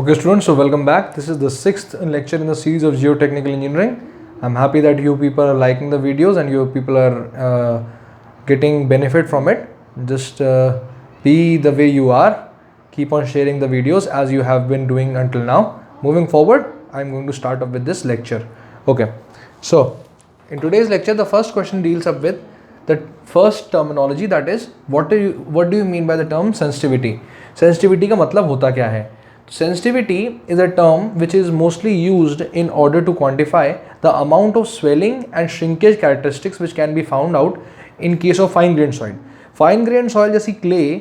Okay students, so welcome back. This is the 6th lecture in the series of Geotechnical Engineering. I'm happy that you people are liking the videos and you people are getting benefit from it. Just be the way you are. Keep on sharing the videos as you have been doing until now. Moving forward, I'm going to start off with this lecture. Okay, so in today's lecture, the first question deals up with the first terminology, that is what do you mean by the term sensitivity? Sensitivity का मतलब होता क्या है? Sensitivity is a term which is mostly used in order to quantify the amount of swelling and shrinkage characteristics which can be found out in case of fine grained soil. Fine grained soil जैसी clay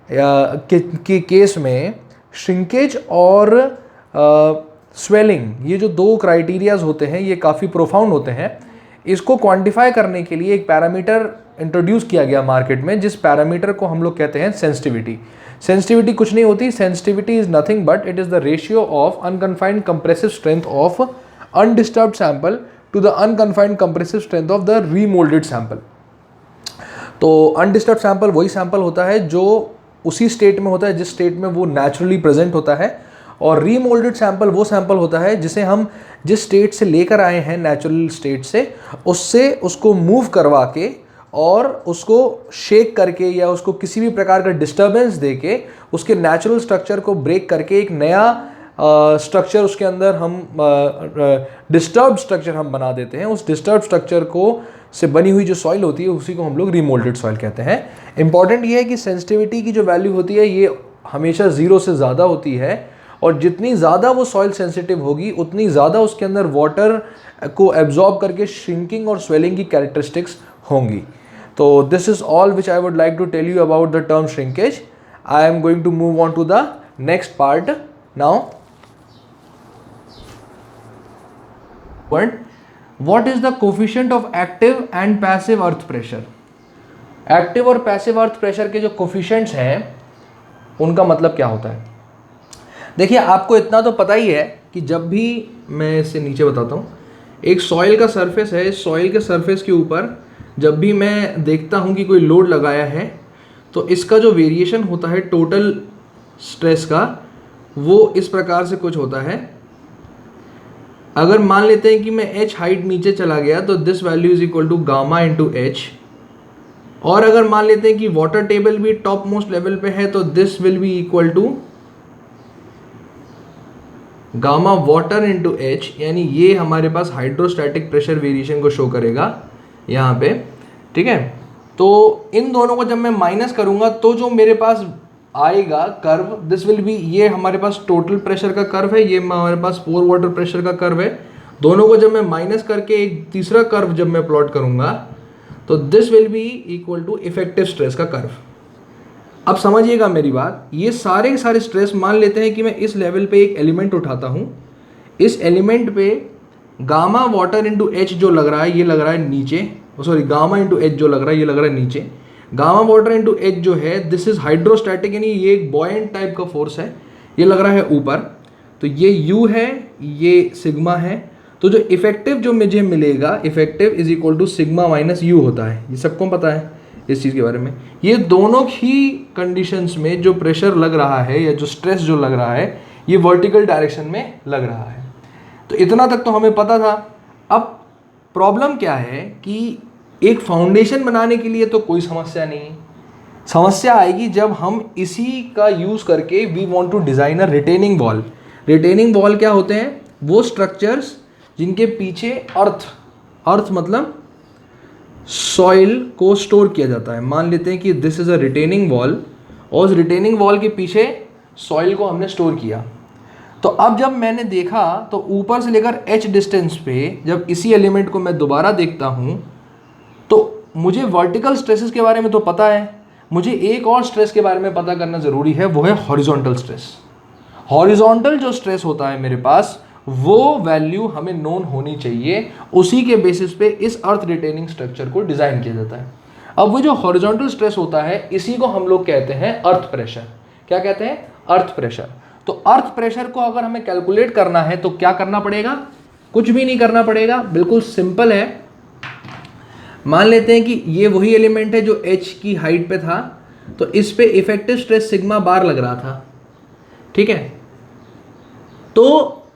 के case में shrinkage और swelling, ये जो दो criterias होते हैं ये काफ़ी प्रोफाउंड होते हैं. इसको क्वांटिफाई करने के लिए एक पैरामीटर इंट्रोड्यूस किया गया मार्केट में, जिस पैरामीटर को हम लोग कहते हैं सेंसिटिविटी. सेंसिटिविटी कुछ नहीं होती. Sensitivity is nothing but it is the ratio of unconfined compressive strength of undisturbed sample to the unconfined compressive strength of the remoulded sample. तो अनडिस्टर्ब्ड सैंपल वही सैंपल होता है जो उसी स्टेट में होता है जिस स्टेट में वो नेचुरली प्रेजेंट होता है, और रीमोल्डेड सैंपल वो सैंपल होता है जिसे हम जिस स्टेट से लेकर आए हैं नेचुरल स्टेट से, उससे उसको मूव करवा के और उसको शेक करके या उसको किसी भी प्रकार का डिस्टर्बेंस दे के उसके नेचुरल स्ट्रक्चर को ब्रेक करके एक नया स्ट्रक्चर उसके अंदर हम डिस्टर्ब्ड स्ट्रक्चर हम बना देते हैं. उस डिस्टर्ब्ड स्ट्रक्चर को से बनी हुई जो सॉइल होती है उसी को हम लोग रीमोल्डेड सॉइल कहते हैं. इंपॉर्टेंट ये है कि सेंसिटिविटी की जो वैल्यू होती है ये हमेशा 0 से ज़्यादा होती है, और जितनी ज़्यादा वो सॉइल सेंसिटिव होगी उतनी ज़्यादा उसके अंदर वाटर को एब्जॉर्ब करके श्रिंकिंग और स्वेलिंग की कैरेक्टरिस्टिक्स होंगी. तो this is all which I would like to tell you about the term shrinkage. I am going to move on to the next part now. What is the coefficient of active and passive earth pressure? Active और passive earth pressure के जो coefficients हैं उनका मतलब क्या होता है? देखिए, आपको इतना तो पता ही है कि जब भी, मैं इसे नीचे बताता हूँ, एक सॉइल का सरफेस है, इस सॉइल के सरफेस के ऊपर जब भी मैं देखता हूँ कि कोई लोड लगाया है तो इसका जो वेरिएशन होता है टोटल स्ट्रेस का, वो इस प्रकार से कुछ होता है. अगर मान लेते हैं कि मैं h हाइट नीचे चला गया तो this value is equal to gamma into H, और अगर मान लेते हैं कि वाटर टेबल भी टॉप मोस्ट लेवल पे है तो this will be equal to gamma water into H, यानी ये हमारे पास हाइड्रोस्टैटिक प्रेशर वेरिएशन को शो करेगा यहाँ पे. ठीक है, तो इन दोनों को जब मैं माइनस करूँगा तो जो मेरे पास आएगा कर्व, दिस विल बी, ये हमारे पास टोटल प्रेशर का कर्व है, ये हमारे पास पोर वाटर प्रेशर का कर्व है. दोनों को जब मैं माइनस करके एक तीसरा कर्व जब मैं प्लॉट करूँगा तो this will be equal to effective stress का कर्व. अब समझिएगा मेरी बात, ये सारे के सारे स्ट्रेस, मान लेते हैं कि मैं इस लेवल पे एक एलिमेंट उठाता हूँ, इस एलिमेंट पे गामा वाटर इंटू एच जो लग रहा है ये लग रहा है नीचे, सॉरी गामा इंटू एच जो लग रहा है ये लग रहा है नीचे. गामा वाटर इंटू एच जो है दिस इज हाइड्रोस्टैटिक, यानी ये एक बॉयंट टाइप का फोर्स है, ये लग रहा है ऊपर. तो ये यू है, ये सिग्मा है. तो जो इफेक्टिव जो मुझे मिलेगा, effective is equal to sigma minus u होता है. ये सबको पता है इस चीज़ के बारे में. ये दोनों ही कंडीशंस में जो प्रेशर लग रहा है या जो स्ट्रेस जो लग रहा है ये वर्टिकल डायरेक्शन में लग रहा है. तो इतना तक तो हमें पता था. अब प्रॉब्लम क्या है कि एक फाउंडेशन बनाने के लिए तो कोई समस्या नहीं है. समस्या आएगी जब हम इसी का यूज़ करके we want to design a retaining wall. Retaining wall क्या होते हैं? वो स्ट्रक्चर्स जिनके पीछे अर्थ मतलब सॉइल को स्टोर किया जाता है. मान लेते हैं कि this is a retaining wall, और उस रिटेनिंग वॉल के पीछे सॉइल को हमने स्टोर किया. तो अब जब मैंने देखा तो ऊपर से लेकर h डिस्टेंस पे जब इसी एलिमेंट को मैं दोबारा देखता हूँ तो मुझे वर्टिकल स्ट्रेसेस के बारे में तो पता है, मुझे एक और स्ट्रेस के बारे में पता करना ज़रूरी है, वो है हॉरिजॉन्टल स्ट्रेस. हॉरिजॉन्टल जो स्ट्रेस होता है मेरे पास वो वैल्यू हमें नोन होनी चाहिए. उसी के बेसिस पे इस अर्थ रिटेनिंग स्ट्रक्चर को डिज़ाइन किया जाता है. अब वो जो हॉरिजॉन्टल स्ट्रेस होता है इसी को हम लोग कहते हैं अर्थ प्रेशर. क्या कहते हैं? Earth pressure. तो अर्थ प्रेशर को अगर हमें कैलकुलेट करना है तो क्या करना पड़ेगा? कुछ भी नहीं करना पड़ेगा, बिल्कुल सिंपल है. मान लेते हैं कि ये वही एलिमेंट है जो h की हाइट पे था, तो इस पे इफेक्टिव स्ट्रेस सिग्मा बार लग रहा था. ठीक है, तो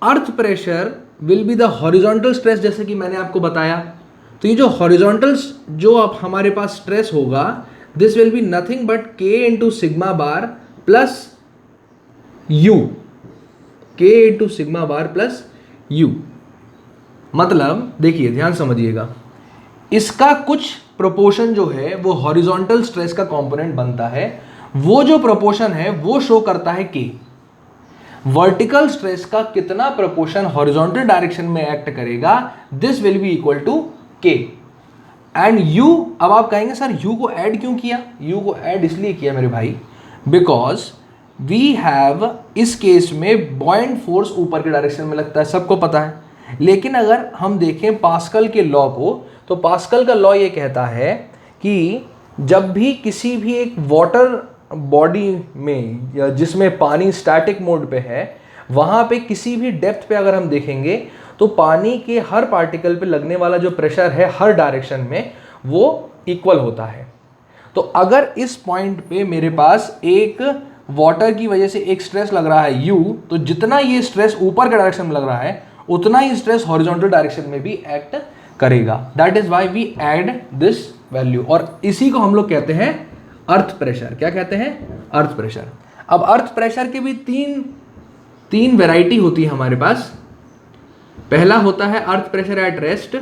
earth pressure will be the horizontal stress, जैसे कि मैंने आपको बताया। तो ये जो हॉरिजॉन्टल जो अब हमारे पास स्ट्रेस होगा, this will be nothing but K into sigma bar plus u, K into sigma bar plus u. मतलब देखिए, ध्यान समझिएगा, इसका कुछ प्रोपोर्शन जो है वो हॉरिजॉन्टल स्ट्रेस का कंपोनेंट बनता है, वो जो प्रोपोर्शन है वो शो करता है के। वर्टिकल स्ट्रेस का कितना प्रोपोर्शन हॉरिजॉन्टल डायरेक्शन में एक्ट करेगा, this will be equal to K and u. अब आप कहेंगे सर यू को ऐड क्यों किया? यू को ऐड इसलिए किया मेरे भाई, बिकॉज वी हैव, इस केस में बॉयंट फोर्स ऊपर के डायरेक्शन में लगता है, सबको पता है। लेकिन अगर हम देखें पास्कल के लॉ को, तो पास्कल का लॉ ये कहता है कि जब भी किसी भी एक वाटर बॉडी में या जिसमें पानी स्टैटिक मोड पे है, वहाँ पे किसी भी डेप्थ पे अगर हम देखेंगे तो पानी के हर पार्टिकल पे लगने वाला जो प्रेशर है हर डायरेक्शन में वो इक्वल होता है। तो अगर इस पॉइंट पे मेरे पास एक वाटर की वजह से एक स्ट्रेस लग रहा है U, तो जितना ये स्ट्रेस ऊपर के डायरेक्शन में लग रहा है उतना ही स्ट्रेस हॉरिजॉन्टल डायरेक्शन में भी एक्ट करेगा। That is why we add this value, और इसी को हम लोग कहते हैं अर्थ प्रेशर। क्या कहते हैं? Earth pressure. अब अर्थ प्रेशर के भी तीन वैरायटी होती है हमारे पास। पहला होता है अर्थ प्रेशर एट रेस्ट,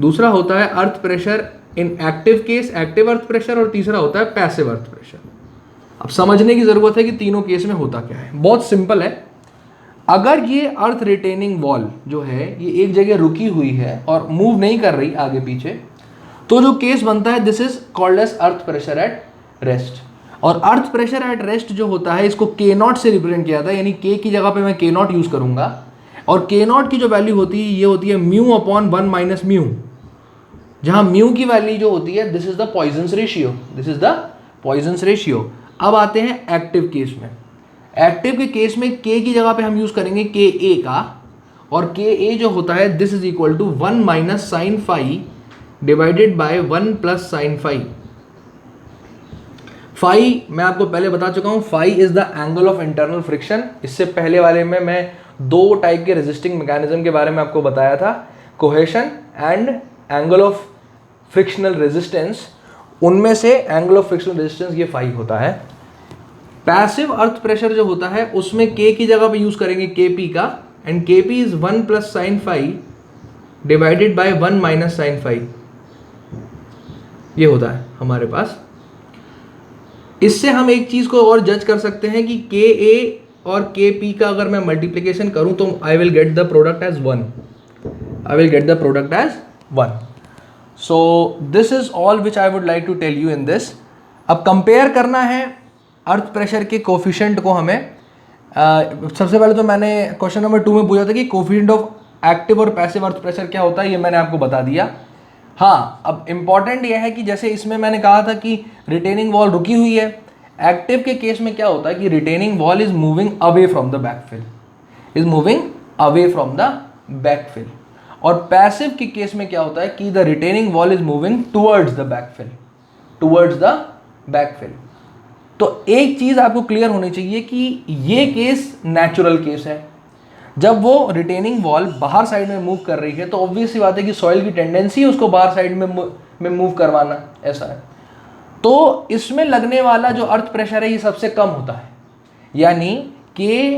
दूसरा होता है earth pressure in active case, active earth pressure, और तीसरा होता है पैसिव अर्थ प्रेशर। अब समझने की जरूरत है कि तीनों केस में होता क्या है। बहुत सिंपल है। अगर ये अर्थ रिटेनिंग वॉल जो है ये एक जगह रुकी हुई है और मूव नहीं कर रही आगे पीछे, तो जो केस बनता है this is called as earth pressure at rest. और अर्थ प्रेशर एट रेस्ट जो होता है इसको के नॉट से रिप्रेजेंट किया जाता है, यानी के की जगह पे मैं के नॉट यूज करूंगा, और के नॉट की जो वैल्यू होती है ये होती है म्यू अपॉन 1 माइनस म्यू, जहां म्यू की वैल्यू जो होती है this is the Poisson's ratio, this is the Poisson's ratio. अब आते हैं एक्टिव केस में। एक्टिव के केस में के की जगह पे हम यूज करेंगे के ए का, और के ए जो होता है this is equal to 1 minus sine phi divided by 1 plus sine phi. Phi मैं आपको पहले बता चुका हूं, phi is the angle of internal friction. इससे पहले वाले में मैं दो टाइप के रेजिस्टिंग मैकेनिज्म के बारे में आपको बताया था, cohesion and angle of frictional resistance. उनमें से एंगल ऑफ फ्रिक्शनल रेजिस्टेंस ये फाई होता है। पैसिव अर्थ प्रेशर जो होता है उसमें के की जगह पे यूज करेंगे के पी का, and K P is 1 plus sine phi divided by 1 minus sine phi. ये होता है हमारे पास। इससे हम एक चीज को और जज कर सकते हैं कि के ए और के पी का अगर मैं मल्टीप्लीकेशन करूं तो I will get the product as 1, I will get the product as 1। So this is all which I would like to tell you in this. अब कंपेयर करना है अर्थ प्रेशर के कोफिशिएंट को हमें। सबसे पहले तो मैंने क्वेश्चन नंबर 2 में पूछा था कि कोफिशिएंट ऑफ एक्टिव और पैसिव अर्थ प्रेशर क्या होता है, ये मैंने आपको बता दिया। हाँ, अब इम्पॉर्टेंट ये है कि जैसे इसमें मैंने कहा था कि रिटेनिंग वॉल रुकी हुई है, एक्टिव के केस में क्या होता है कि retaining wall is moving away from the backfill, is moving away from the backfill. और पैसिव के केस में क्या होता है कि the retaining wall is moving towards the backfill, towards the backfill. तो एक चीज आपको क्लियर होनी चाहिए कि ये केस नेचुरल केस है। जब वो रिटेनिंग वॉल बाहर साइड में मूव कर रही है तो ऑब्वियस सी बात है कि सॉइल की टेंडेंसी है उसको बाहर साइड में मूव करवाना, ऐसा है। तो इसमें लगने वाला जो अर्थ प्रेशर है ये सबसे कम होता है, यानी कि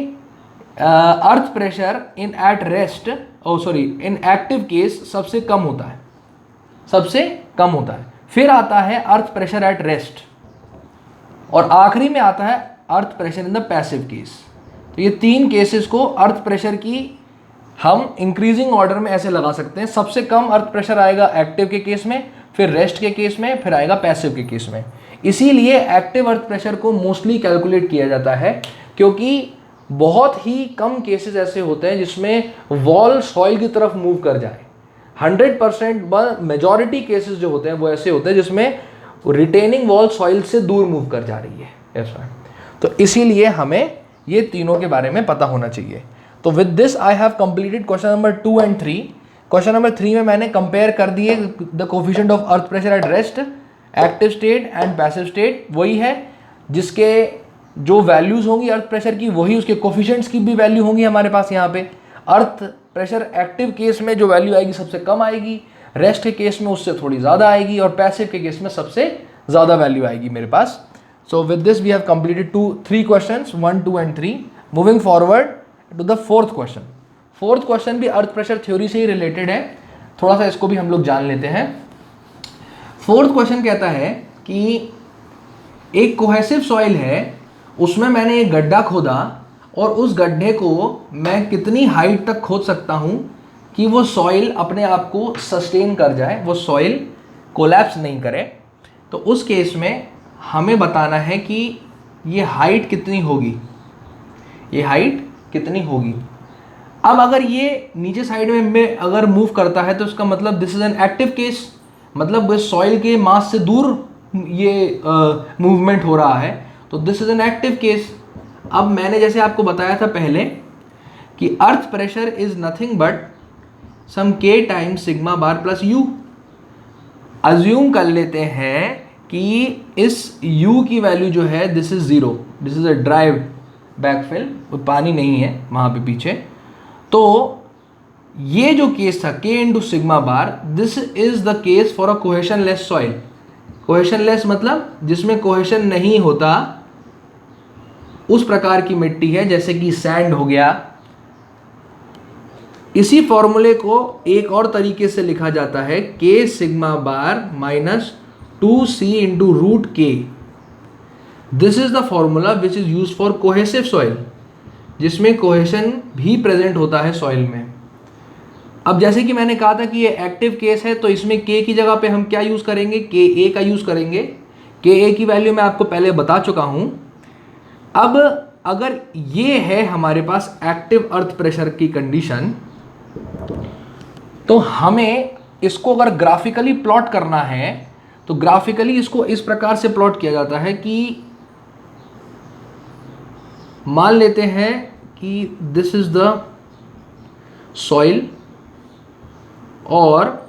earth pressure in at rest, in active case सबसे कम होता है, सबसे कम होता है। फिर आता है अर्थ प्रेशर एट रेस्ट, और आखिरी में आता है earth pressure in the passive case. तो ये तीन केसेस को अर्थ प्रेशर की हम इंक्रीजिंग ऑर्डर में ऐसे लगा सकते हैं। सबसे कम अर्थ प्रेशर आएगा एक्टिव के केस में, फिर रेस्ट के केस में, फिर आएगा पैसिव के केस में। इसीलिए एक्टिव अर्थ प्रेशर को मोस्टली कैलकुलेट किया जाता है, क्योंकि बहुत ही कम केसेस ऐसे होते हैं जिसमें वॉल सॉइल की तरफ मूव कर जाए। 100% मेजॉरिटी केसेस जो होते हैं वो ऐसे होते हैं जिसमें रिटेनिंग वॉल सॉइल से दूर मूव कर जा रही है, ऐसा है। तो इसीलिए हमें ये तीनों के बारे में पता होना चाहिए। तो with this I have completed question number 2 and 3। Question number 3 में मैंने कंपेयर कर दिए the coefficient of earth pressure at rest, active state and passive state. वही है जिसके जो वैल्यूज़ होंगी अर्थ प्रेशर की वही उसके कोफिशिएंट्स की भी वैल्यू होंगी हमारे पास यहाँ पे। अर्थ प्रेशर एक्टिव केस में जो वैल्यू आएगी सबसे कम आएगी, रेस्ट के केस में उससे थोड़ी ज़्यादा आएगी, और पैसिव के केस में सबसे ज़्यादा वैल्यू आएगी मेरे पास। So with this we have completed 3 questions 1, 2 and 3। Moving forward to the fourth question. Fourth question भी अर्थ प्रेशर थ्योरी से ही रिलेटेड है, थोड़ा सा इसको भी हम लोग जान लेते हैं। फोर्थ क्वेश्चन कहता है कि एक कोहेसिव सॉइल है, उसमें मैंने एक गड्ढा खोदा और उस गड्ढे को मैं कितनी हाइट तक खोद सकता हूँ कि वो सॉइल अपने आप को सस्टेन कर जाए, वो सॉइल कोलैप्स नहीं करे। तो उस केस में हमें बताना है कि ये हाइट कितनी होगी, ये हाइट कितनी होगी। अब अगर ये नीचे साइड में अगर मूव करता है तो उसका मतलब this is an active case, मतलब वो सॉइल के मास से दूर ये मूवमेंट हो रहा है, तो this is an active case. अब मैंने जैसे आपको बताया था पहले कि earth pressure is nothing but some k times sigma bar plus u। Assume कर लेते हैं कि इस u की वैल्यू जो है this is 0, this is a derived backfill, पानी नहीं है वहाँ पे पीछे। तो ये जो केस था k into sigma bar, this is the case for a cohesion less soil. Cohesion less मतलब जिसमें कोहेशन नहीं होता, उस प्रकार की मिट्टी है जैसे कि सैंड हो गया। इसी फॉर्मूले को एक और तरीके से लिखा जाता है k सिग्मा बार माइनस 2c इंटू रूट के। This is the formula which is use for cohesive soil, जिसमें कोहेशन भी प्रेजेंट होता है सॉइल में। अब जैसे कि मैंने कहा था कि ये एक्टिव केस है, तो इसमें k की जगह पे हम क्या यूज करेंगे, ka का यूज करेंगे। ka की वैल्यू मैं आपको पहले बता चुका हूं। अब अगर ये है हमारे पास एक्टिव अर्थ प्रेशर की कंडीशन, तो हमें इसको अगर ग्राफिकली प्लॉट करना है तो ग्राफिकली इसको इस प्रकार से प्लॉट किया जाता है कि मान लेते हैं कि दिस इज द सॉइल और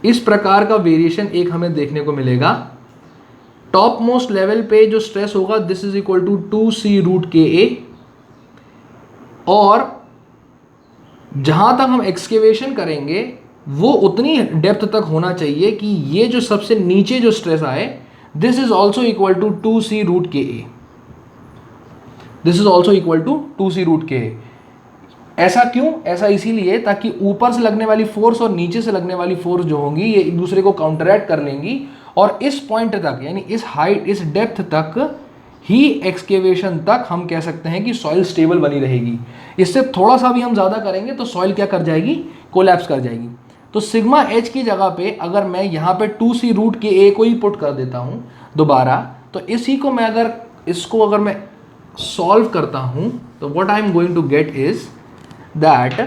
इस प्रकार का वेरिएशन एक हमें देखने को मिलेगा। टॉप मोस्ट लेवल पे जो स्ट्रेस होगा this is equal to 2c root K a, और जहां तक हम एक्सकेवेशन करेंगे वो उतनी डेप्थ तक होना चाहिए कि ये जो सबसे नीचे जो स्ट्रेस आए this is also equal to 2c root K a, this is also equal to 2c root K a. ऐसा क्यों? ऐसा इसीलिए ताकि ऊपर से लगने वाली फोर्स और नीचे से लगने वाली फोर्स जो होंगी ये एक दूसरे को काउंटरैक्ट कर लेंगी, और इस पॉइंट तक यानी इस हाइट, इस डेप्थ तक ही एक्सकेवेशन तक हम कह सकते हैं कि सॉइल स्टेबल बनी रहेगी। इससे थोड़ा सा भी हम ज़्यादा करेंगे तो सॉइल क्या कर जाएगी, कोलैप्स कर जाएगी। तो सिग्मा एच की जगह पे अगर मैं यहाँ पे 2c रूट के ए को ही पुट कर देता हूँ दोबारा, तो इसी को मैं अगर मैं सॉल्व करता हूँ तो what I am going to get is that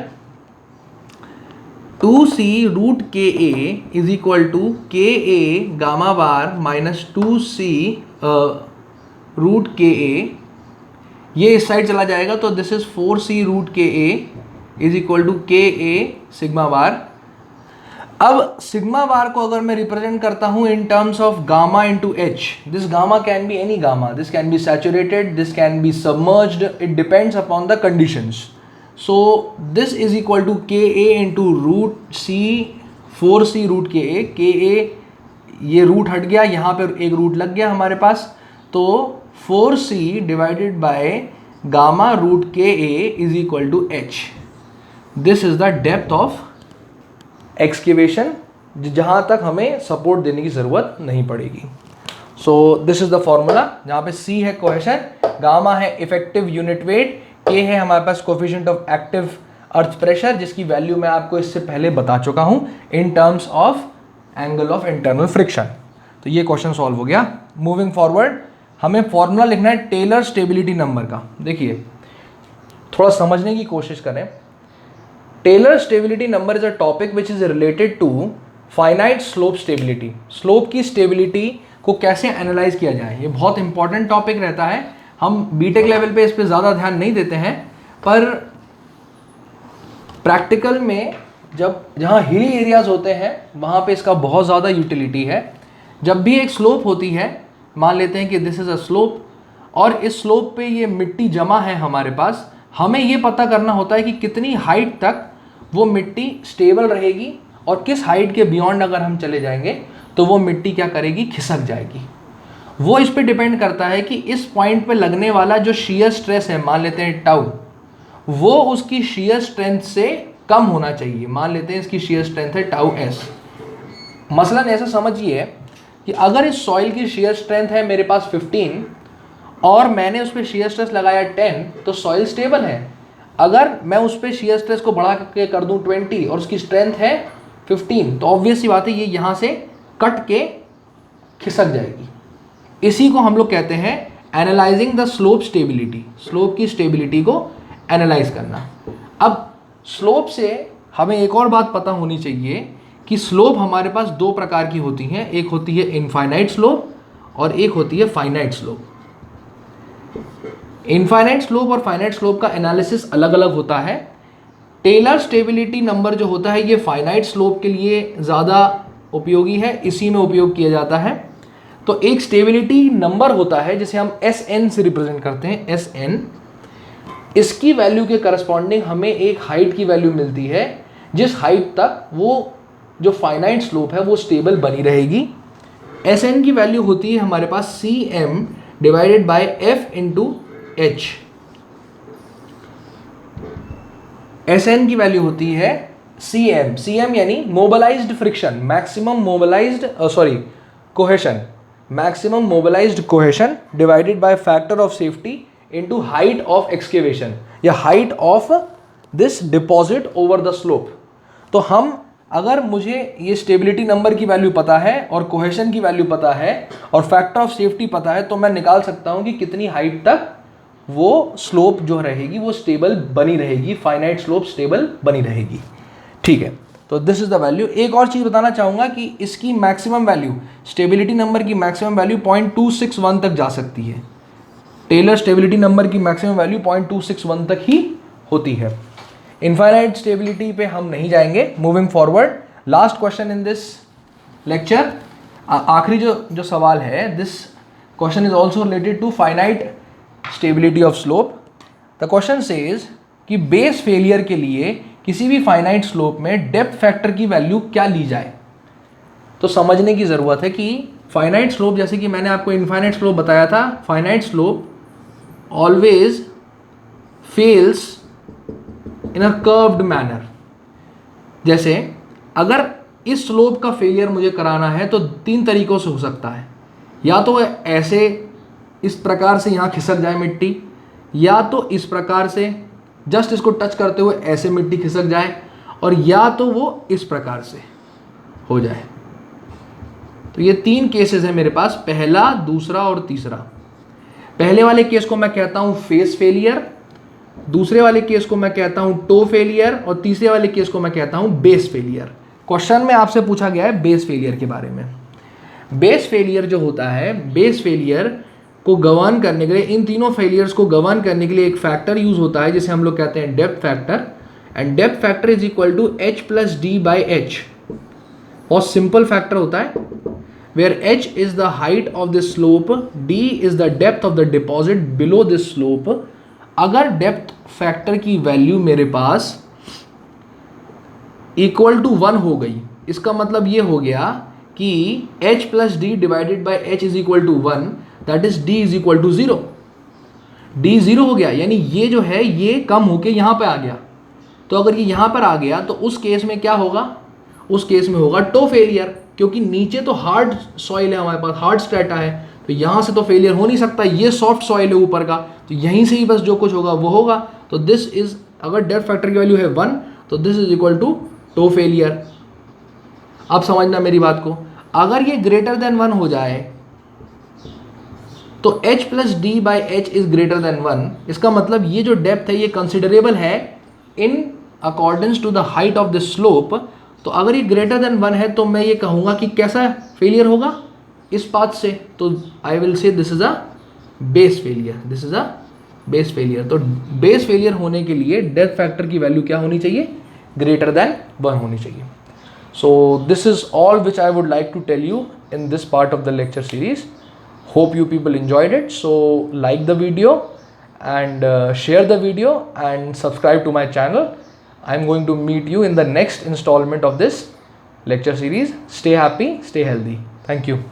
2c root ka is equal to ka gamma bar minus 2c root ka, ये इस साइड चला जाएगा तो this is 4c root ka is equal to ka sigma bar. अब sigma bar को अगर मैं represent करता हूं in terms of gamma into H, this gamma can be any gamma, this can be saturated, this can be submerged, it depends upon the conditions. So this is equal to ka into root c 4c root ka, ये root हट गया, यहाँ पे एक root लग गया हमारे पास, तो 4c divided by gamma root ka is equal to h। This is the depth of excavation जहाँ तक हमें सपोर्ट देने की ज़रूरत नहीं पड़ेगी। So this is the formula, जहाँ पे c है कोहेशन, गामा है इफेक्टिव यूनिट वेट, ये है हमारे पास coefficient of active earth pressure, जिसकी वैल्यू मैं आपको इससे पहले बता चुका हूं in terms of angle of internal friction. तो ये क्वेश्चन सॉल्व हो गया। मूविंग फॉरवर्ड, हमें फॉर्मूला लिखना है टेलर स्टेबिलिटी नंबर का। देखिए थोड़ा समझने की कोशिश करें। Taylor stability number is a topic which is related to finite slope stability. Slope की स्टेबिलिटी को कैसे एनालाइज किया जाए, ये बहुत इंपॉर्टेंट टॉपिक रहता है। हम बीटेक लेवल पे इस पे ज़्यादा ध्यान नहीं देते हैं, पर प्रैक्टिकल में जहाँ हिली एरियाज होते हैं वहाँ पे इसका बहुत ज़्यादा यूटिलिटी है। जब भी एक स्लोप होती है, मान लेते हैं कि दिस इज अ स्लोप, और इस स्लोप पे ये मिट्टी जमा है हमारे पास, हमें ये पता करना होता है कि कितनी हाइट तक वो मिट्टी स्टेबल रहेगी और किस हाइट के बियॉन्ड अगर हम चले जाएंगे तो वो मिट्टी क्या करेगी, खिसक जाएगी। वो इस पे डिपेंड करता है कि इस पॉइंट पे लगने वाला जो शियर स्ट्रेस है, मान लेते हैं टाउ, वो उसकी शियर स्ट्रेंथ से कम होना चाहिए। मान लेते हैं इसकी शियर स्ट्रेंथ है टाउ एस। मसलन ऐसा समझिए कि अगर इस सॉइल की शियर स्ट्रेंथ है मेरे पास 15 और मैंने उस पर शियर स्ट्रेस लगाया 10, तो सॉइल स्टेबल है। अगर मैं उस पर शियर स्ट्रेस को बढ़ा के कर दूं 20 और उसकी स्ट्रेंथ है 15, तो ऑब्वियस सी बात है ये यहाँ से कट के खिसक जाएगी। इसी को हम लोग कहते हैं analysing the slope stability, slope की स्टेबिलिटी को एनालाइज करना। अब स्लोप से हमें एक और बात पता होनी चाहिए कि स्लोप हमारे पास दो प्रकार की होती हैं, एक होती है इनफाइनाइट स्लोप और एक होती है फाइनाइट स्लोप। इनफाइनाइट स्लोप और फाइनाइट स्लोप का एनालिसिस अलग अलग होता है। टेलर स्टेबिलिटी नंबर जो होता है ये फाइनाइट स्लोप के लिए ज़्यादा उपयोगी है, इसी में उपयोग किया जाता है। तो एक स्टेबिलिटी नंबर होता है जिसे हम SN से रिप्रेजेंट करते हैं, SN। इसकी वैल्यू के करस्पॉन्डिंग हमें एक हाइट की वैल्यू मिलती है जिस हाइट तक वो जो फाइनाइट स्लोप है वो स्टेबल बनी रहेगी। SN की वैल्यू होती है हमारे पास CM divided by F into H। SN की वैल्यू होती है CM यानी mobilized friction, maximum mobilized cohesion, maximum mobilized cohesion divided by factor of safety into height of excavation या height of this deposit over the slope. तो हम अगर मुझे ये स्टेबिलिटी नंबर की वैल्यू पता है और कोहेशन की वैल्यू पता है और फैक्टर ऑफ सेफ्टी पता है, तो मैं निकाल सकता हूँ कि कितनी हाइट तक वो स्लोप जो रहेगी वो स्टेबल बनी रहेगी, फाइनाइट स्लोप स्टेबल बनी रहेगी। ठीक है, तो दिस इज द वैल्यू। एक और चीज़ बताना चाहूँगा कि इसकी मैक्सिमम वैल्यू, स्टेबिलिटी नंबर की मैक्सिमम वैल्यू 0.261 तक जा सकती है। टेलर स्टेबिलिटी नंबर की मैक्सिमम वैल्यू 0.261 तक ही होती है। इनफाइनाइट स्टेबिलिटी पे हम नहीं जाएंगे। Moving forward, last question in this lecture, आखिरी जो सवाल है, this question is also related to finite stability of slope. The question says कि बेस फेलियर के लिए किसी भी फाइनाइट स्लोप में डेप्थ फैक्टर की वैल्यू क्या ली जाए। तो समझने की ज़रूरत है कि फाइनाइट स्लोप, जैसे कि मैंने आपको इनफाइनाइट स्लोप बताया था, finite slope always fails in a curved manner. जैसे अगर इस स्लोप का फेलियर मुझे कराना है तो 3 तरीक़ों से हो सकता है। या तो ऐसे इस प्रकार से यहाँ खिसक जाए मिट्टी, या तो इस प्रकार से जस्ट इसको टच करते हुए ऐसे मिट्टी खिसक जाए, और या तो वो इस प्रकार से हो जाए। तो ये 3 केसेस हैं मेरे पास, पहला, दूसरा और तीसरा। पहले वाले केस को मैं कहता हूँ फेस फेलियर, दूसरे वाले केस को मैं कहता हूँ टो फेलियर, और तीसरे वाले केस को मैं कहता हूँ बेस फेलियर। क्वेश्चन में आपसे पूछा गया है बेस फेलियर के बारे में। बेस फेलियर जो होता है, बेस फेलियर को गवर्न करने के लिए, इन तीनों फेलियर्स को गवर्न करने के लिए एक फैक्टर यूज होता है जिसे हम लोग कहते हैं depth factor. And depth factor is equal to H+D/H। बहुत सिंपल फैक्टर होता है, where H is the height of the slope, D is the depth of the deposit below this slope. अगर डेप्थ फैक्टर की value मेरे पास equal to 1 हो गई, इसका मतलब ये हो गया कि H+D divided by H is equal to 1, that is D is equal to 0। D 0 हो गया, यानी ये जो है ये कम होके यहाँ पे आ गया। तो अगर ये यहाँ पर आ गया तो उस केस में क्या होगा, उस केस में होगा टो फेलियर, क्योंकि नीचे तो हार्ड सॉइल है हमारे पास, हार्ड स्ट्रेटा है, तो यहाँ से तो फेलियर हो नहीं सकता, ये सॉफ्ट सॉइल है ऊपर का, तो यहीं से ही बस जो कुछ होगा वो होगा। तो दिस इज, अगर डेप्थ फैक्टर की वैल्यू है 1 तो this is equal to toe failure. अब समझना मेरी बात को, अगर ये ग्रेटर देन 1 हो जाए तो H+D/H इज ग्रेटर देन 1, इसका मतलब ये जो डेप्थ है ये कंसिडरेबल है in accordance to the height of the slope. तो अगर ये ग्रेटर देन 1 है तो मैं ये कहूँगा कि कैसा फेलियर होगा, इस पाथ से, तो I will say this is a base failure, this is a base failure. तो बेस फेलियर होने के लिए डेप्थ फैक्टर की वैल्यू क्या होनी चाहिए, ग्रेटर देन 1 होनी चाहिए। So this is all which I would like to tell you in this part of the lecture series. Hope you people enjoyed it. So like the video and share the video and subscribe to my channel. I'm going to meet you in the next installment of this lecture series. Stay happy, stay healthy. Thank you.